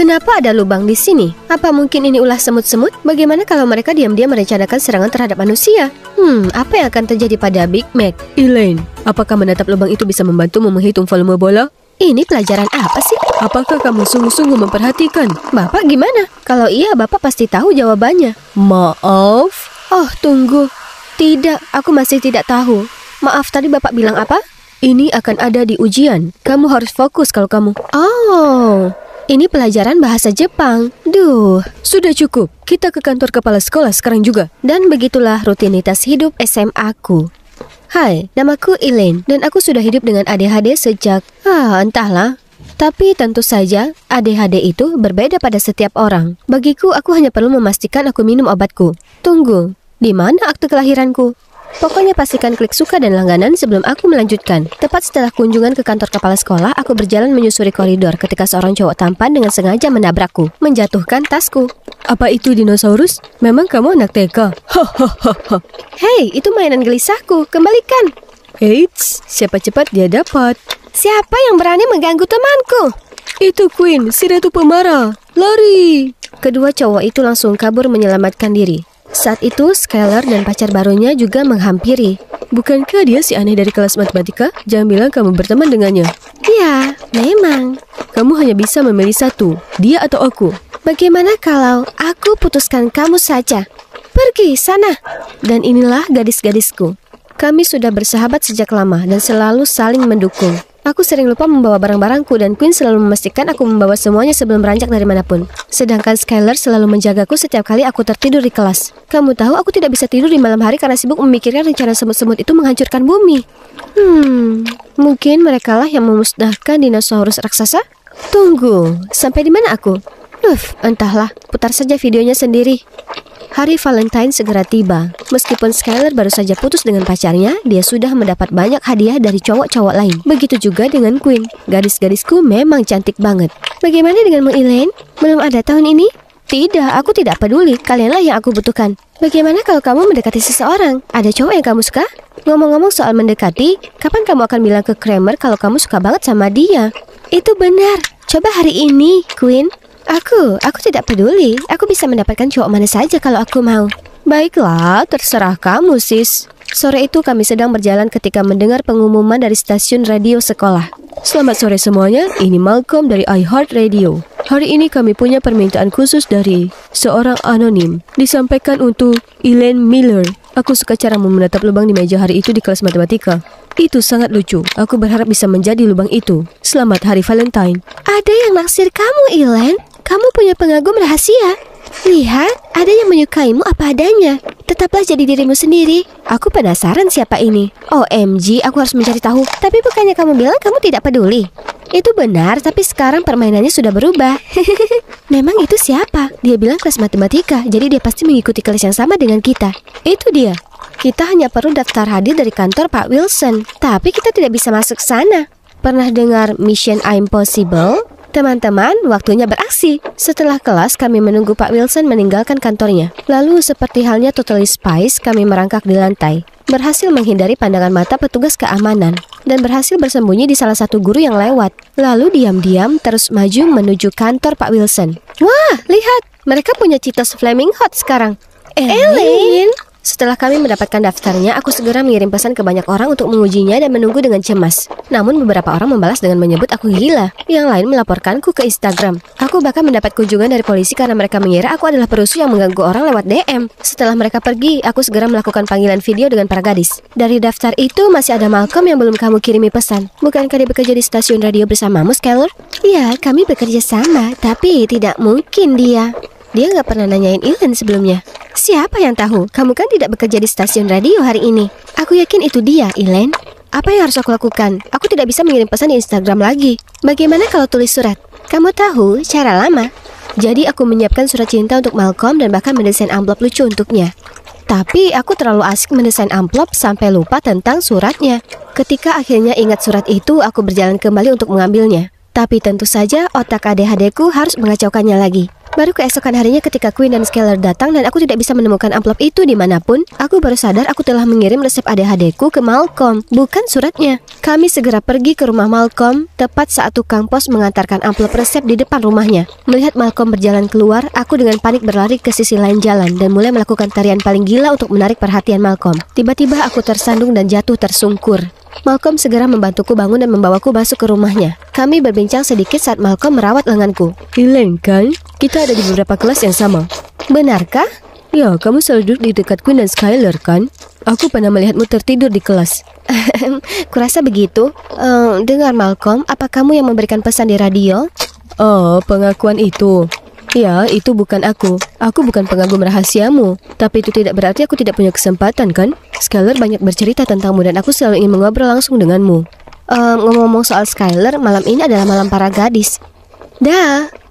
Kenapa ada lubang di sini? Apa mungkin ini ulah semut-semut? Bagaimana kalau mereka diam-diam merencanakan serangan terhadap manusia? Apa yang akan terjadi pada Big Mac? Elaine, apakah menatap lubang itu bisa membantumu menghitung volume bola? Ini pelajaran apa sih? Apakah kamu sungguh-sungguh memperhatikan? Bapak gimana? Kalau iya, Bapak pasti tahu jawabannya. Maaf. Oh, tunggu. Tidak, aku masih tidak tahu. Maaf, tadi Bapak bilang apa? Ini akan ada di ujian. Kamu harus fokus kalau kamu... Oh, ini pelajaran bahasa Jepang. Duh, sudah cukup. Kita ke kantor kepala sekolah sekarang juga. Dan begitulah rutinitas hidup SMA ku. Hai, namaku Elaine dan aku sudah hidup dengan ADHD sejak... entahlah. Tapi tentu saja, ADHD itu berbeda pada setiap orang. Bagiku, aku hanya perlu memastikan aku minum obatku. Tunggu, di mana akte kelahiranku? Pokoknya pastikan klik suka dan langganan sebelum aku melanjutkan. Tepat setelah kunjungan ke kantor kepala sekolah, aku berjalan menyusuri koridor ketika seorang cowok tampan dengan sengaja menabrakku, menjatuhkan tasku. Apa itu dinosaurus? Memang kamu anak TK? Hei, itu mainan gelisahku. Kembalikan. Eits, siapa cepat dia dapat. Siapa yang berani mengganggu temanku? Itu Queen, si ratu pemarah. Lari. Kedua cowok itu langsung kabur menyelamatkan diri. Saat itu, Skylar dan pacar barunya juga menghampiri. Bukankah dia si aneh dari kelas matematika? Jangan bilang kamu berteman dengannya. Ya, memang. Kamu hanya bisa memilih satu, dia atau aku. Bagaimana kalau aku putuskan kamu saja? Pergi sana. Dan inilah gadis-gadisku. Kami sudah bersahabat sejak lama dan selalu saling mendukung. Aku sering lupa membawa barang-barangku dan Queen selalu memastikan aku membawa semuanya sebelum beranjak dari manapun. Sedangkan Skylar selalu menjagaku setiap kali aku tertidur di kelas. Kamu tahu aku tidak bisa tidur di malam hari karena sibuk memikirkan rencana semut-semut itu menghancurkan bumi. Mungkin merekalah yang memusnahkan dinosaurus raksasa? Tunggu, sampai di mana aku? Entahlah, putar saja videonya sendiri. Hari Valentine segera tiba. Meskipun Skylar baru saja putus dengan pacarnya, dia sudah mendapat banyak hadiah dari cowok-cowok lain. Begitu juga dengan Queen. Gadis-gadisku memang cantik banget. Bagaimana denganmu, Elaine? Belum ada tahun ini? Tidak, aku tidak peduli. Kalianlah yang aku butuhkan. Bagaimana kalau kamu mendekati seseorang? Ada cowok yang kamu suka? Ngomong-ngomong soal mendekati, kapan kamu akan bilang ke Kramer kalau kamu suka banget sama dia? Itu benar. Coba hari ini, Queen. Aku tidak peduli. Aku bisa mendapatkan cowok mana saja kalau aku mau. Baiklah, terserah kamu, sis. Sore itu kami sedang berjalan ketika mendengar pengumuman dari stasiun radio sekolah. Selamat sore semuanya, ini Malcolm dari iHeart Radio. Hari ini kami punya permintaan khusus dari seorang anonim. Disampaikan untuk Elaine Miller. Aku suka cara menatap lubang di meja hari itu di kelas matematika. Itu sangat lucu. Aku berharap bisa menjadi lubang itu. Selamat Hari Valentine. Ada yang naksir kamu, Elaine. Kamu punya pengagum rahasia. Lihat, ada yang menyukaimu apa adanya. Tetaplah jadi dirimu sendiri. Aku penasaran siapa ini. OMG, aku harus mencari tahu. Tapi bukannya kamu bilang kamu tidak peduli? Itu benar, tapi sekarang permainannya sudah berubah. Memang itu siapa? Dia bilang kelas matematika, jadi dia pasti mengikuti kelas yang sama dengan kita. Itu dia. Kita hanya perlu daftar hadir dari kantor Pak Wilson. Tapi kita tidak bisa masuk sana. Pernah dengar Mission Impossible? Teman-teman, waktunya beraksi. Setelah kelas, kami menunggu Pak Wilson meninggalkan kantornya. Lalu, seperti halnya Totally Spies, kami merangkak di lantai. Berhasil menghindari pandangan mata petugas keamanan. Dan berhasil bersembunyi di salah satu guru yang lewat. Lalu diam-diam terus maju menuju kantor Pak Wilson. Wah, lihat! Mereka punya Cheetos Flaming Hot sekarang. Elaine! Setelah kami mendapatkan daftarnya, aku segera mengirim pesan ke banyak orang untuk mengujinya dan menunggu dengan cemas. Namun beberapa orang membalas dengan menyebut aku gila. Yang lain melaporkanku ke Instagram. Aku bahkan mendapat kunjungan dari polisi karena mereka mengira aku adalah perusuh yang mengganggu orang lewat DM. Setelah mereka pergi, aku segera melakukan panggilan video dengan para gadis. Dari daftar itu masih ada Malcolm yang belum kamu kirimi pesan. Bukankah dia bekerja di stasiun radio bersamamu, Skylar? Iya, kami bekerja sama, tapi tidak mungkin dia nggak pernah nanyain Elaine sebelumnya. Siapa yang tahu? Kamu kan tidak bekerja di stasiun radio hari ini. Aku yakin itu dia, Elaine. Apa yang harus aku lakukan? Aku tidak bisa mengirim pesan di Instagram lagi. Bagaimana kalau tulis surat? Kamu tahu cara lama. Jadi aku menyiapkan surat cinta untuk Malcolm dan bahkan mendesain amplop lucu untuknya. Tapi aku terlalu asik mendesain amplop sampai lupa tentang suratnya. Ketika akhirnya ingat surat itu, aku berjalan kembali untuk mengambilnya. Tapi tentu saja otak ADHD-ku harus mengacaukannya lagi. Baru keesokan harinya ketika Queen dan Skylar datang dan aku tidak bisa menemukan amplop itu dimanapun, aku baru sadar aku telah mengirim resep ADHD-ku ke Malcolm, bukan suratnya. Kami segera pergi ke rumah Malcolm, tepat saat tukang pos mengantarkan amplop resep di depan rumahnya. Melihat Malcolm berjalan keluar, aku dengan panik berlari ke sisi lain jalan dan mulai melakukan tarian paling gila untuk menarik perhatian Malcolm. Tiba-tiba aku tersandung dan jatuh tersungkur. Malcolm segera membantuku bangun dan membawaku masuk ke rumahnya. Kami berbincang sedikit saat Malcolm merawat lenganku. Elaine kan? Kita ada di beberapa kelas yang sama. Benarkah? Ya, kamu selalu duduk di dekat Queen dan Skylar kan? Aku pernah melihatmu tertidur di kelas. Kurasa begitu. Dengar Malcolm, apa kamu yang memberikan pesan di radio? Oh, pengakuan itu. Ya, itu bukan aku. Aku bukan pengagum rahasiamu. Tapi itu tidak berarti aku tidak punya kesempatan kan? Skylar banyak bercerita tentangmu dan aku selalu ingin mengobrol langsung denganmu. Ngomong-ngomong soal Skylar, malam ini adalah malam para gadis.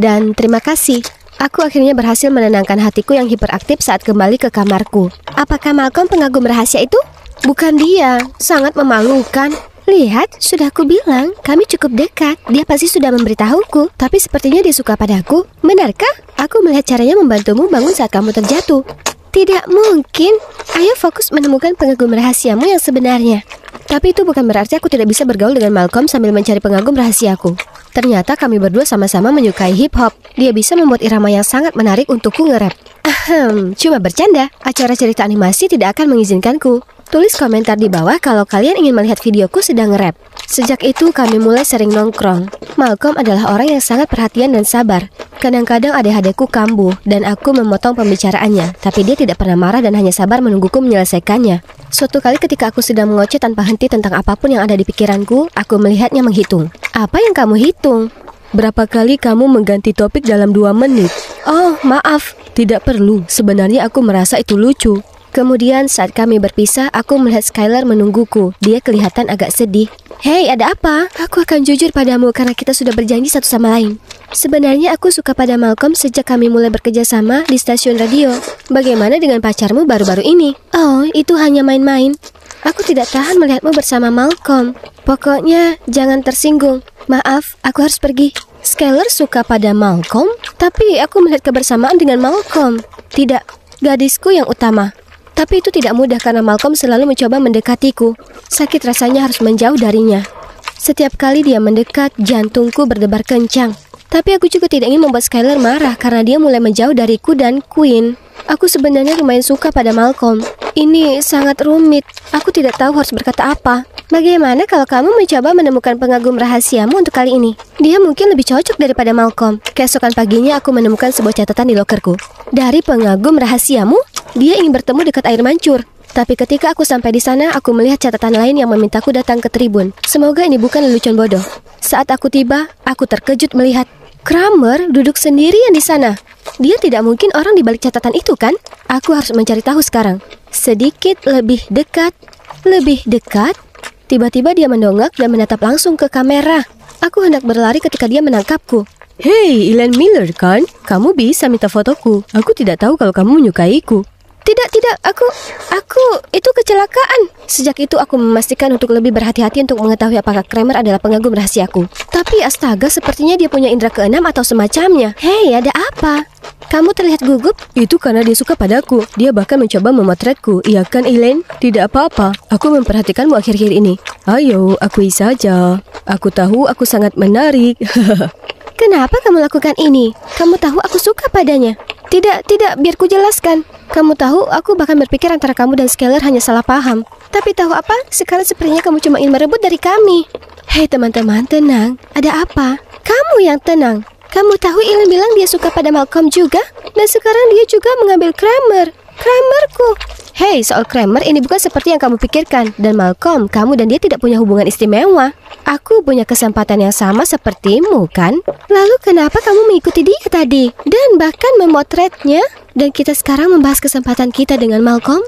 Dan terima kasih. Aku akhirnya berhasil menenangkan hatiku yang hiperaktif saat kembali ke kamarku. Apakah Malcolm pengagum rahasia itu? Bukan dia, sangat memalukan. Lihat, sudah aku bilang, kami cukup dekat. Dia pasti sudah memberitahuku, tapi sepertinya dia suka padaku. Benarkah? Aku melihat caranya membantumu bangun saat kamu terjatuh. Tidak mungkin. Ayo fokus menemukan pengagum rahasiamu yang sebenarnya. Tapi itu bukan berarti aku tidak bisa bergaul dengan Malcolm sambil mencari pengagum rahasiaku. Ternyata kami berdua sama-sama menyukai hip-hop. Dia bisa membuat irama yang sangat menarik untukku nge-rap. Cuma bercanda. Acara cerita animasi tidak akan mengizinkanku. Tulis komentar di bawah kalau kalian ingin melihat videoku sedang nge-rap. Sejak itu kami mulai sering nongkrong. Malcolm adalah orang yang sangat perhatian dan sabar. Kadang-kadang ADHD-ku kambuh dan aku memotong pembicaraannya, tapi dia tidak pernah marah dan hanya sabar menungguku menyelesaikannya. Suatu kali ketika aku sedang mengoceh tanpa henti tentang apapun yang ada di pikiranku, aku melihatnya menghitung. Apa yang kamu hitung? Berapa kali kamu mengganti topik dalam 2 menit? Oh, maaf. Tidak perlu, sebenarnya aku merasa itu lucu. Kemudian saat kami berpisah, aku melihat Skylar menungguku. Dia kelihatan agak sedih. Hei, ada apa? Aku akan jujur padamu karena kita sudah berjanji satu sama lain. Sebenarnya aku suka pada Malcolm sejak kami mulai bekerja sama di stasiun radio. Bagaimana dengan pacarmu baru-baru ini? Oh, itu hanya main-main. Aku tidak tahan melihatmu bersama Malcolm. Pokoknya, jangan tersinggung. Maaf, aku harus pergi. Skylar suka pada Malcolm, tapi aku melihat kebersamaan dengan Malcolm. Tidak, gadisku yang utama. Tapi itu tidak mudah karena Malcolm selalu mencoba mendekatiku. Sakit rasanya harus menjauh darinya. Setiap kali dia mendekat, jantungku berdebar kencang. Tapi aku juga tidak ingin membuat Skylar marah karena dia mulai menjauh dariku dan Queen. Aku sebenarnya lumayan suka pada Malcolm. Ini sangat rumit. Aku tidak tahu harus berkata apa. Bagaimana kalau kamu mencoba menemukan pengagum rahasiamu untuk kali ini? Dia mungkin lebih cocok daripada Malcolm. Keesokan paginya aku menemukan sebuah catatan di lokerku. Dari pengagum rahasiamu? Dia ingin bertemu dekat air mancur. Tapi ketika aku sampai di sana, aku melihat catatan lain yang memintaku datang ke tribun. Semoga ini bukan lelucon bodoh. Saat aku tiba, aku terkejut melihat Kramer duduk sendirian di sana. Dia tidak mungkin orang di balik catatan itu kan? Aku harus mencari tahu sekarang. Sedikit lebih dekat. Tiba-tiba dia mendongak dan menatap langsung ke kamera. Aku hendak berlari ketika dia menangkapku. Hey, Elaine Miller kan? Kamu bisa minta fotoku. Aku tidak tahu kalau kamu menyukaiku. Tidak, aku itu kecelakaan. Sejak itu aku memastikan untuk lebih berhati-hati untuk mengetahui apakah Kramer adalah pengagum rahasiaku. Tapi astaga, sepertinya dia punya indera keenam atau semacamnya. Hei, ada apa? Kamu terlihat gugup? Itu karena dia suka padaku. Dia bahkan mencoba memotretku. Iya kan, Elaine? Tidak apa-apa. Aku memperhatikanmu akhir-akhir ini. Ayo, akui saja. Aku tahu aku sangat menarik. Kenapa kamu lakukan ini? Kamu tahu aku suka padanya. Tidak, biar ku jelaskan. Kamu tahu, aku bahkan berpikir antara kamu dan Skylar hanya salah paham. Tapi tahu apa? Sekarang sepertinya kamu cuma ingin merebut dari kami. Hei teman-teman, tenang. Ada apa? Kamu yang tenang. Kamu tahu Elaine bilang dia suka pada Malcolm juga? Dan sekarang dia juga mengambil Kramer. Kramerku. Hei, soal Kramer ini bukan seperti yang kamu pikirkan. Dan Malcolm, kamu dan dia tidak punya hubungan istimewa. Aku punya kesempatan yang sama sepertimu, kan? Lalu kenapa kamu mengikuti dia tadi? Dan bahkan memotretnya? Dan kita sekarang membahas kesempatan kita dengan Malcolm?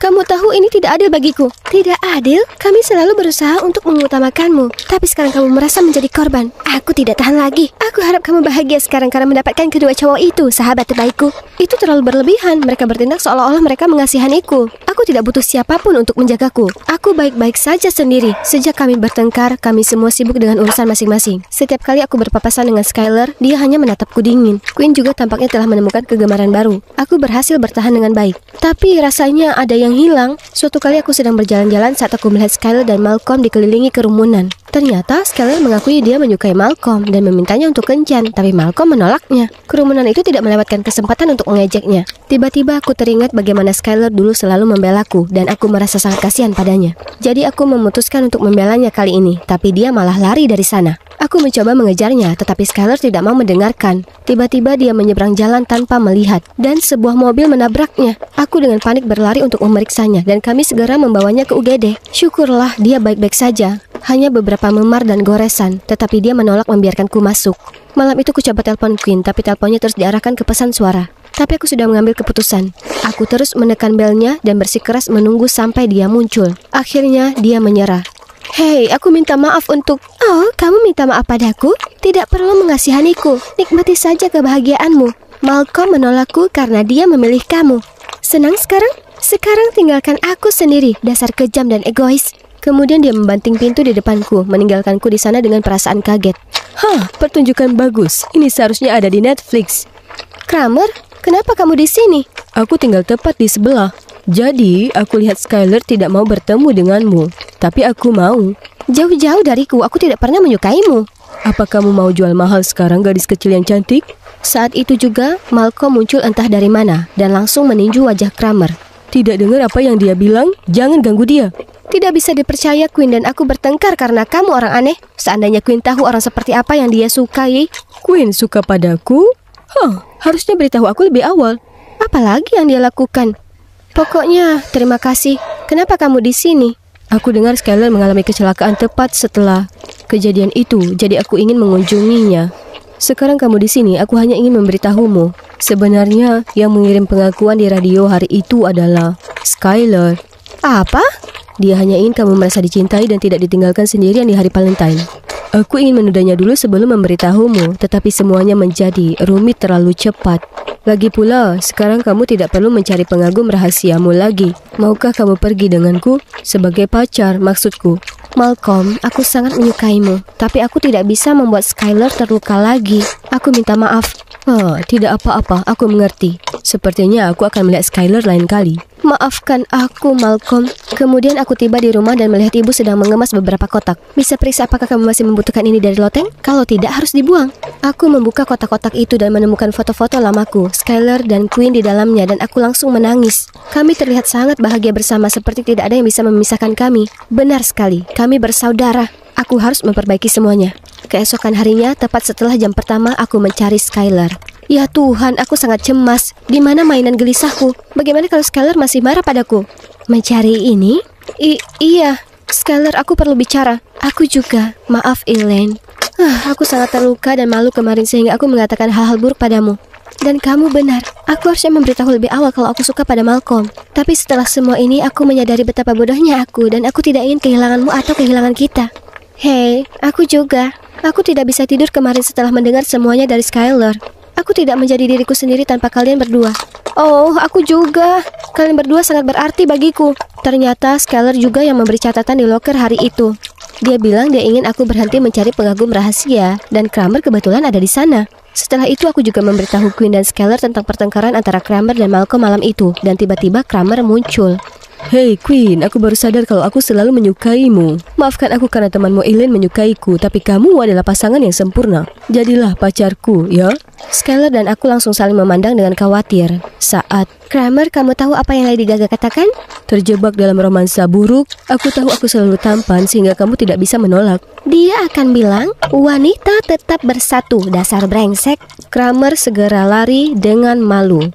Kamu tahu ini tidak adil bagiku. Tidak adil? Kami selalu berusaha untuk mengutamakanmu. Tapi sekarang kamu merasa menjadi korban. Aku tidak tahan lagi. Aku harap kamu bahagia sekarang karena mendapatkan kedua cowok itu, sahabat terbaikku. Itu terlalu berlebihan. Mereka bertindak seolah-olah mereka mengasihaniku. Aku tidak butuh siapapun untuk menjagaku. Aku baik-baik saja sendiri. Sejak kami bertengkar, kami semua sibuk dengan urusan masing-masing. Setiap kali aku berpapasan dengan Skylar, dia hanya menatapku dingin. Queen juga tampaknya telah menemukan kegemaran baru. Aku berhasil bertahan dengan baik. Tapi rasanya ada yang hilang. Suatu kali aku sedang berjalan-jalan saat aku melihat Skylar dan Malcolm dikelilingi kerumunan. Ternyata Skylar mengakui dia menyukai Malcolm dan memintanya untuk kencan, tapi Malcolm menolaknya. Kerumunan itu tidak melewatkan kesempatan untuk mengejeknya. Tiba-tiba aku teringat bagaimana Skylar dulu selalu membelaku dan aku merasa sangat kasihan padanya. Jadi aku memutuskan untuk membelanya kali ini, tapi dia malah lari dari sana. Aku mencoba mengejarnya, tetapi Skylar tidak mau mendengarkan. Tiba-tiba dia menyeberang jalan tanpa melihat, dan sebuah mobil menabraknya. Aku dengan panik berlari untuk memeriksanya, dan kami segera membawanya ke UGD. Syukurlah dia baik-baik saja. Hanya beberapa memar dan goresan, tetapi dia menolak membiarkanku masuk. Malam itu ku coba telepon Queen, tapi teleponnya terus diarahkan ke pesan suara. Tapi aku sudah mengambil keputusan. Aku terus menekan belnya dan bersikeras menunggu sampai dia muncul. Akhirnya dia menyerah. Hei, aku minta maaf untuk... Oh, kamu minta maaf padaku? Tidak perlu mengasihaniku. Nikmati saja kebahagiaanmu. Malcolm menolakku karena dia memilih kamu. Senang sekarang? Sekarang tinggalkan aku sendiri, dasar kejam dan egois. Kemudian dia membanting pintu di depanku, meninggalkanku di sana dengan perasaan kaget. Pertunjukan bagus. Ini seharusnya ada di Netflix. Kramer, kenapa kamu di sini? Aku tinggal tepat di sebelah. Jadi, aku lihat Skylar tidak mau bertemu denganmu. Tapi aku mau. Jauh-jauh dariku, aku tidak pernah menyukaimu. Apa kamu mau jual mahal sekarang, gadis kecil yang cantik? Saat itu juga, Malcolm muncul entah dari mana dan langsung meninju wajah Kramer. Tidak dengar apa yang dia bilang? Jangan ganggu dia. Tidak bisa dipercaya, Queen dan aku bertengkar karena kamu orang aneh. Seandainya Queen tahu orang seperti apa yang dia sukai. Queen suka padaku? Harusnya beritahu aku lebih awal. Apalagi yang dia lakukan? Pokoknya, terima kasih. Kenapa kamu di sini? Aku dengar Skylar mengalami kecelakaan tepat setelah kejadian itu, jadi aku ingin mengunjunginya. Sekarang kamu di sini, aku hanya ingin memberitahumu. Sebenarnya, yang mengirim pengakuan di radio hari itu adalah Skylar. Apa? Dia hanya ingin kamu merasa dicintai dan tidak ditinggalkan sendirian di hari Valentine. Aku ingin menudanya dulu sebelum memberitahumu, tetapi semuanya menjadi rumit terlalu cepat. Lagi pula, sekarang kamu tidak perlu mencari pengagum rahasiamu lagi. Maukah kamu pergi denganku? Sebagai pacar, maksudku. Malcolm, aku sangat menyukaimu, tapi aku tidak bisa membuat Skylar terluka lagi. Aku minta maaf. Tidak apa-apa, aku mengerti. Sepertinya aku akan melihat Skylar lain kali. Maafkan aku, Malcolm. Kemudian aku tiba di rumah dan melihat ibu sedang mengemas beberapa kotak. Bisa periksa apakah kamu masih membutuhkan ini dari loteng? Kalau tidak, harus dibuang. Aku membuka kotak-kotak itu dan menemukan foto-foto lamaku, Skylar dan Queen di dalamnya, dan aku langsung menangis. Kami terlihat sangat bahagia bersama, seperti tidak ada yang bisa memisahkan kami. Benar sekali, kami bersaudara. Aku harus memperbaiki semuanya. Keesokan harinya, tepat setelah jam pertama, aku mencari Skylar. Ya Tuhan, aku sangat cemas. Di mana mainan gelisahku? Bagaimana kalau Skylar masih marah padaku? Mencari ini? Iya, Skylar, aku perlu bicara. Aku juga. Maaf, Elaine. Aku sangat terluka dan malu kemarin sehingga aku mengatakan hal-hal buruk padamu. Dan kamu benar. Aku harusnya memberitahu lebih awal kalau aku suka pada Malcolm. Tapi setelah semua ini, aku menyadari betapa bodohnya aku dan aku tidak ingin kehilanganmu atau kehilangan kita. Hei, aku juga. Aku tidak bisa tidur kemarin setelah mendengar semuanya dari Skylar. Aku tidak menjadi diriku sendiri tanpa kalian berdua. Oh, aku juga. Kalian berdua sangat berarti bagiku. Ternyata Skylar juga yang memberi catatan di loker hari itu. Dia bilang dia ingin aku berhenti mencari pengagum rahasia, dan Kramer kebetulan ada di sana. Setelah itu aku juga memberitahu Queen dan Skylar tentang pertengkaran antara Kramer dan Malcolm malam itu, dan tiba-tiba Kramer muncul. Hei Queen, aku baru sadar kalau aku selalu menyukaimu. Maafkan aku karena temanmu Elaine menyukaiku, tapi kamu adalah pasangan yang sempurna. Jadilah pacarku, ya? Skylar dan aku langsung saling memandang dengan khawatir. Saat Kramer, kamu tahu apa yang Lady Gaga katakan? Terjebak dalam romansa buruk, aku tahu aku selalu tampan sehingga kamu tidak bisa menolak. Dia akan bilang, wanita tetap bersatu, dasar brengsek. Kramer segera lari dengan malu.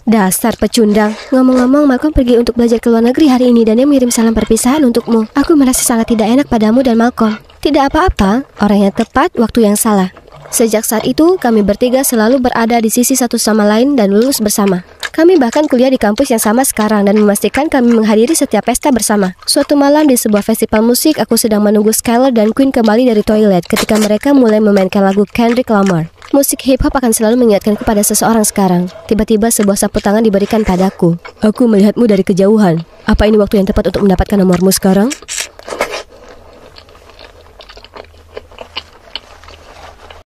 Dasar pecundang. Ngomong-ngomong, Malcolm pergi untuk belajar ke luar negeri hari ini dan dia mengirim salam perpisahan untukmu. Aku merasa sangat tidak enak padamu dan Malcolm. Tidak apa-apa, orang yang tepat, waktu yang salah. Sejak saat itu, kami bertiga selalu berada di sisi satu sama lain dan lulus bersama. Kami bahkan kuliah di kampus yang sama sekarang dan memastikan kami menghadiri setiap pesta bersama. Suatu malam di sebuah festival musik, aku sedang menunggu Skylar dan Queen kembali dari toilet ketika mereka mulai memainkan lagu Kendrick Lamar. Musik hip-hop akan selalu mengingatkanku pada seseorang sekarang. Tiba-tiba sebuah sapu tangan diberikan padaku. Aku melihatmu dari kejauhan. Apa ini waktu yang tepat untuk mendapatkan nomormu sekarang?